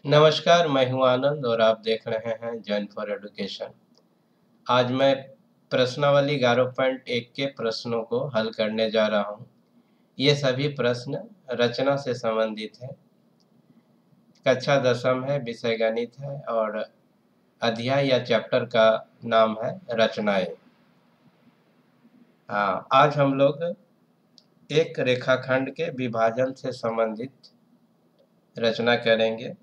नमस्कार, मैं हूँ आनंद और आप देख रहे हैं जैन फॉर एडुकेशन। आज मैं प्रश्नावली 11.1 के प्रश्नों को हल करने जा रहा हूँ। ये सभी प्रश्न रचना से संबंधित है। कक्षा 10वीं है, विषय गणित है और अध्याय या चैप्टर का नाम है रचनाएं। आज हम लोग एक रेखाखंड के विभाजन से संबंधित रचना करेंगे।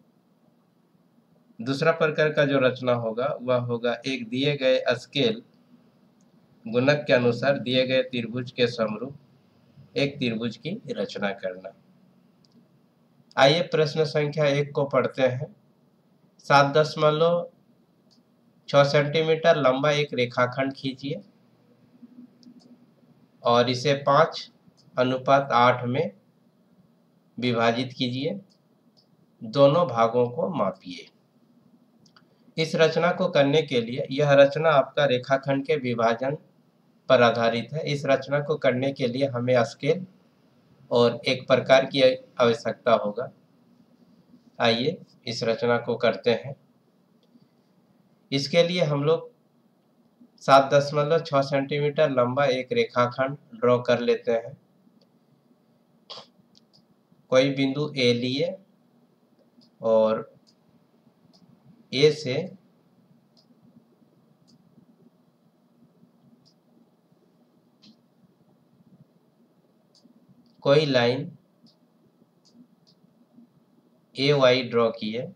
दूसरा प्रकार का जो रचना होगा वह होगा एक दिए गए स्केल गुणक के अनुसार दिए गए त्रिभुज के समरूप एक त्रिभुज की रचना करना। आइए प्रश्न संख्या 1 को पढ़ते हैं। 7.6 सेंटीमीटर लंबा एक रेखाखंड खींचिए और इसे 5:8 में विभाजित कीजिए। दोनों भागों को मापिए। इस रचना को करने के लिए, यह रचना आपका रेखाखंड के विभाजन पर आधारित है। इस रचना को करने के लिए हमें स्केल और एक प्रकार की आवश्यकता होगा। आइए इस रचना को करते हैं। इसके लिए हम लोग 7.6 सेंटीमीटर लंबा एक रेखाखंड ड्रॉ कर लेते हैं। कोई बिंदु ए लिए और ए से कोई लाइन ए वाई ड्रॉ किए।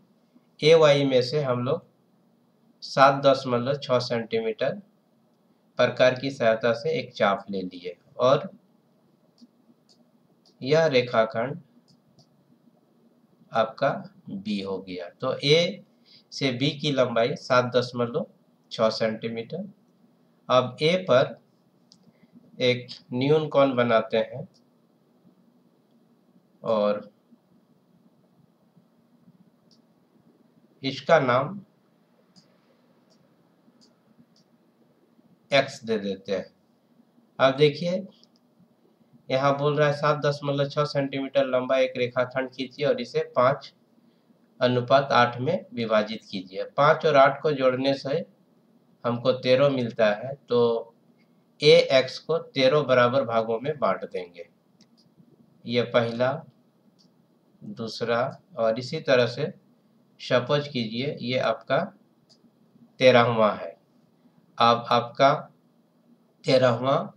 ए वाई में से हम लोग 7.6 सेंटीमीटर प्रकार की सहायता से एक चाप ले लिए और यह रेखाखंड आपका बी हो गया। तो ए से बी की लंबाई 7.6 सेंटीमीटर। अब ए पर एक न्यून कोण बनाते हैं और इसका नाम x दे देते हैं। अब देखिए यहाँ बोल रहा है 7.6 सेंटीमीटर लंबा एक रेखाखंड खींचिए और इसे 5:8 में विभाजित कीजिए। 5 और 8 को जोड़ने से हमको 13 मिलता है। तो ax को 13 बराबर भागों में बांट देंगे। ये पहला, दूसरा और इसी तरह से सपोज कीजिए ये आपका 13वां है। अब आपका 13वां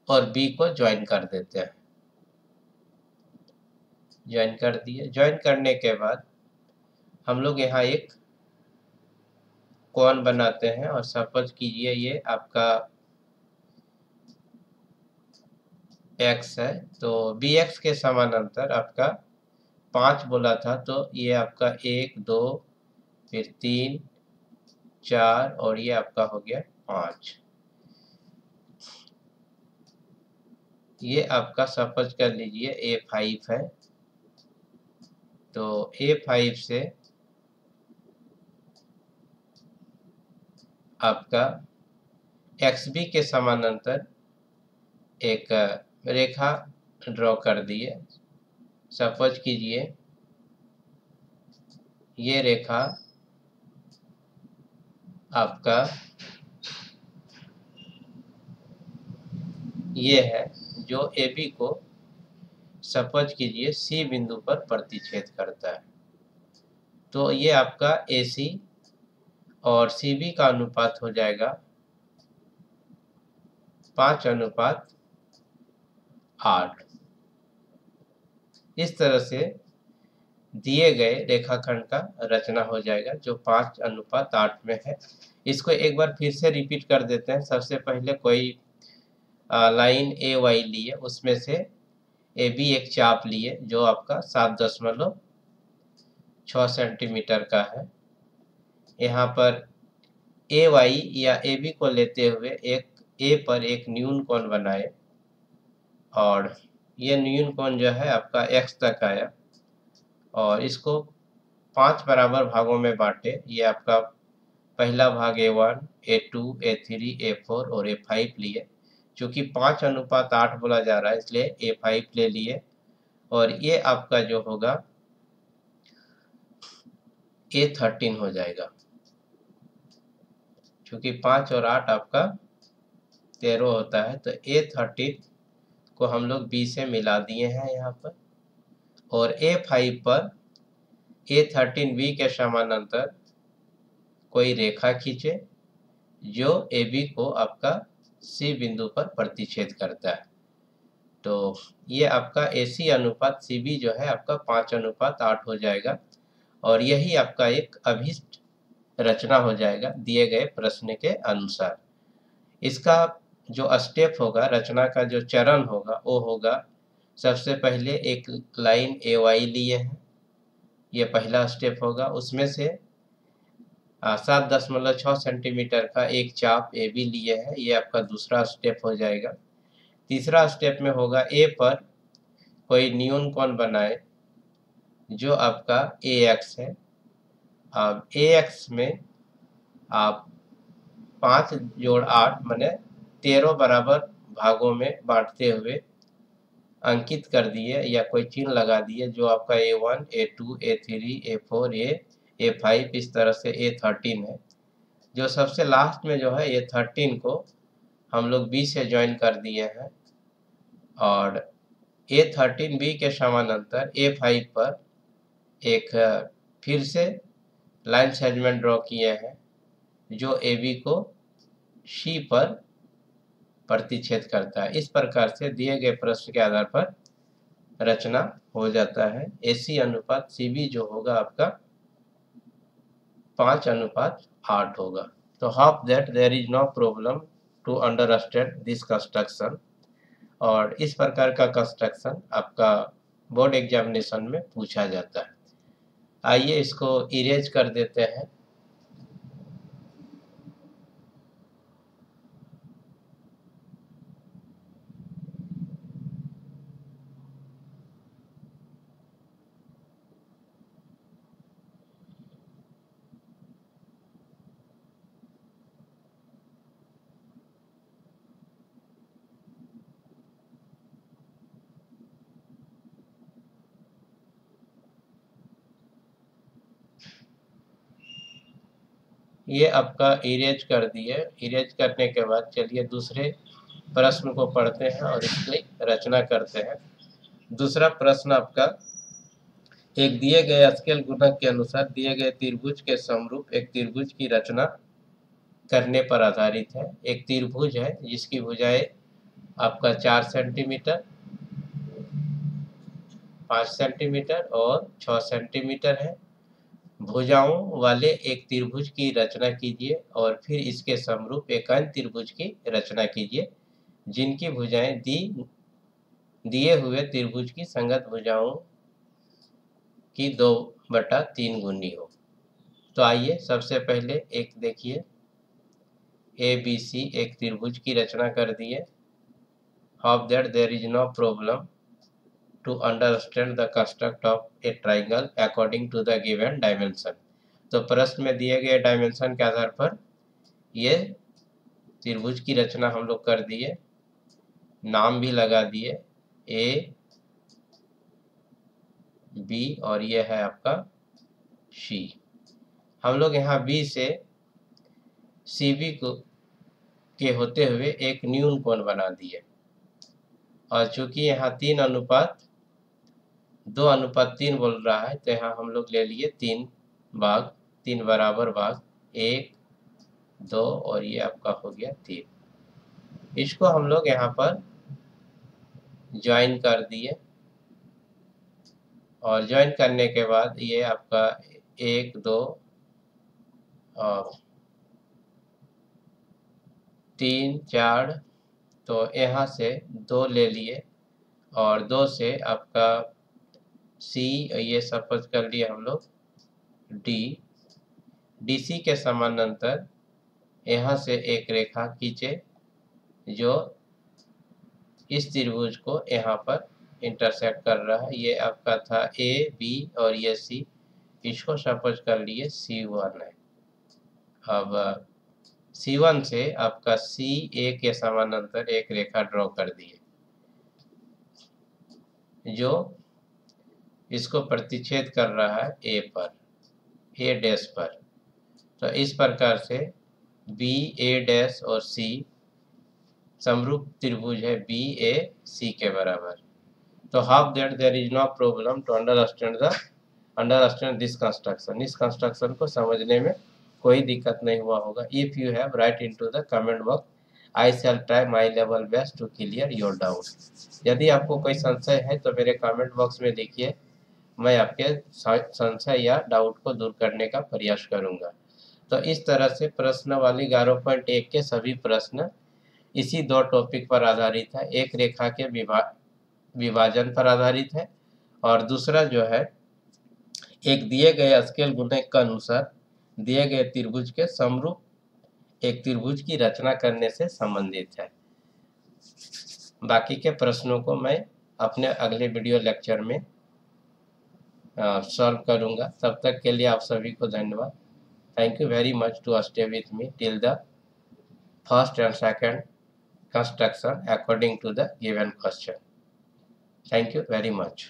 और बी को ज्वाइन कर देते हैं। ज्वाइन कर दिए। ज्वाइन करने के बाद हम लोग यहाँ एक कोण बनाते हैं और सपोज कीजिए ये आपका x है। तो bx के समानांतर आपका 5 बोला था, तो ये आपका 1 2 फिर 3 4 और ये आपका हो गया 5। ये आपका सपोज कर लीजिए A5 है। तो A5 से आपका XB के समानांतर एक रेखा ड्रॉ कर दिए। सपोज कीजिए ये रेखा आपका ये है जो AB को सपोज कीजिए C बिंदु पर प्रतिच्छेद करता है। तो ये आपका AC और CB का अनुपात हो जाएगा 5:8। इस तरह से दिए गए रेखाखंड का रचना हो जाएगा जो 5:8 में है। इसको एक बार फिर से रिपीट कर देते हैं। सबसे पहले कोई लाइन ए वाई लिए, उसमें से ए बी एक चाप लिए जो आपका 7.6 सेंटीमीटर का है। यहाँ पर ए वाई या ए बी को लेते हुए एक ए पर एक न्यून कोण बनाए और ये न्यून कोण जो है आपका x तक आया और इसको 5 बराबर भागों में बांटे। ये आपका पहला भाग A1 A2 A3 A4 और A5 लिए। चूँकि 5:8 बोला जा रहा है इसलिए A5 ले लिए और ये आपका जो होगा A13 हो जाएगा, क्योंकि 5 और 8 आपका 13 होता है। तो A13 को हम लोग B से मिला दिए हैं यहाँ पर, और A5 पर A13B के समानांतर कोई रेखा खींचे जो AB को आपका C बिंदु पर प्रतिच्छेद करता है। तो ये आपका AC अनुपात CB जो है आपका 5:8 हो जाएगा, और यही आपका एक अभीष्ट रचना हो जाएगा दिए गए प्रश्न के अनुसार। इसका जो स्टेप होगा, रचना का जो चरण होगा, वो होगा सबसे पहले एक लाइन AY लिए हैं, ये पहला स्टेप होगा। उसमें से 7.6 सेंटीमीटर का एक चाप AB लिए है, ये आपका दूसरा स्टेप हो जाएगा। तीसरा स्टेप में होगा A पर कोई न्यून कोण बनाए जो आपका AX है। अब AX में आप 5 जोड़ 8 माने 13 बराबर भागों में बांटते हुए अंकित कर दिए या कोई चिन्ह लगा दिए, जो आपका A1, A2, A3, A4, A5 इस तरह से A13 है। जो सबसे लास्ट में जो है A13 को हम लोग B से ज्वाइन कर दिए हैं, और A13B के समानांतर A5 पर एक फिर से लाइन सेगमेंट ड्रॉ किए हैं जो AB को C पर प्रतिच्छेद करता है। इस प्रकार से दिए गए प्रश्न के आधार पर रचना हो जाता है। AC अनुपात CB जो होगा आपका 5:8 होगा। तो hope that there is no problem to understand this construction, और इस प्रकार का कंस्ट्रक्शन आपका बोर्ड एग्जामिनेशन में पूछा जाता है। आइए इसको इरेज कर देते हैं। ये आपका इरेज कर दिए। इरेज करने के बाद चलिए दूसरे प्रश्न को पढ़ते हैं और इसकी रचना करते हैं। दूसरा प्रश्न आपका एक दिए गए स्केल गुणक के अनुसार दिए गए त्रिभुज के समरूप एक त्रिभुज की रचना करने पर आधारित है। एक त्रिभुज है जिसकी भुजाएं आपका 4 सेंटीमीटर, 5 सेंटीमीटर और 6 सेंटीमीटर है। भुजाओं वाले एक त्रिभुज की रचना कीजिए और फिर इसके समरूप एक अन्य त्रिभुज की रचना कीजिए जिनकी भुजाएं दिए हुए त्रिभुज की संगत भुजाओं की 2/3 गुनी हो। तो आइए सबसे पहले एक देखिए, ABC एक त्रिभुज की रचना कर दिए। Hope that there is no problem to understand the construct of a triangle according to the given dimension। तो प्रश्न में दिए गए डायमेंशन के आधार पर ये त्रिभुज की रचना हम लोग कर दिए, नाम भी लगा दिए A, B और ये है आपका C। हम लोग यहाँ B से CB को के होते हुए एक न्यून कोण बना दिए, और चूंकि यहाँ 2:3 बोल रहा है तो यहाँ हम लोग ले लिए 3 भाग, 3 बराबर भाग, 1, 2 और ये आपका हो गया 3। इसको हम लोग यहाँ पर ज्वाइन कर दिए, और ज्वाइन करने के बाद ये आपका 1, 2 और 3, 4, तो यहाँ से 2 ले लिए और 2 से आपका C, ये सपोज कर लिए हम लोग D, DC के समानांतर यहाँ से एक रेखा खींचे जो इस त्रिभुज को यहाँ पर इंटरसेक्ट कर रहा है। ये आपका था A, B और ये C, इसको सपोज कर लिए C1 है। अब C1 से आपका CA के समानांतर एक रेखा ड्रॉ कर दिए जो इसको प्रतिच्छेद कर रहा है A पर। ए डैश पर। तो इस प्रकार से बी ए डैश और सी समरूप त्रिभुज है बी ए सी के बराबर। तो half that there is no problem to understand this construction. इस कंस्ट्रक्शन को समझने में कोई दिक्कत नहीं हुआ होगा। If you have write into the comment box, I shall try my level best to clear your doubt. यदि आपको कोई संशय है तो मेरे कमेंट बॉक्स में देखिए, मैं आपके संशय या डाउट को दूर करने का प्रयास करूंगा। तो इस तरह से प्रश्न वाली 11.1 के सभी प्रश्न इसी दो टॉपिक पर आधारित है। एक रेखा के विभाजन पर आधारित है और दूसरा जो है एक दिए गए स्केल गुणक के अनुसार दिए गए त्रिभुज के समरूप एक त्रिभुज की रचना करने से संबंधित है। बाकी के प्रश्नों को मैं अपने अगले वीडियो लेक्चर में सॉल्व करूंगा। तब तक के लिए आप सभी को धन्यवाद। Thank you very much to stay with me till the first and second construction according to the given question. Thank you very much.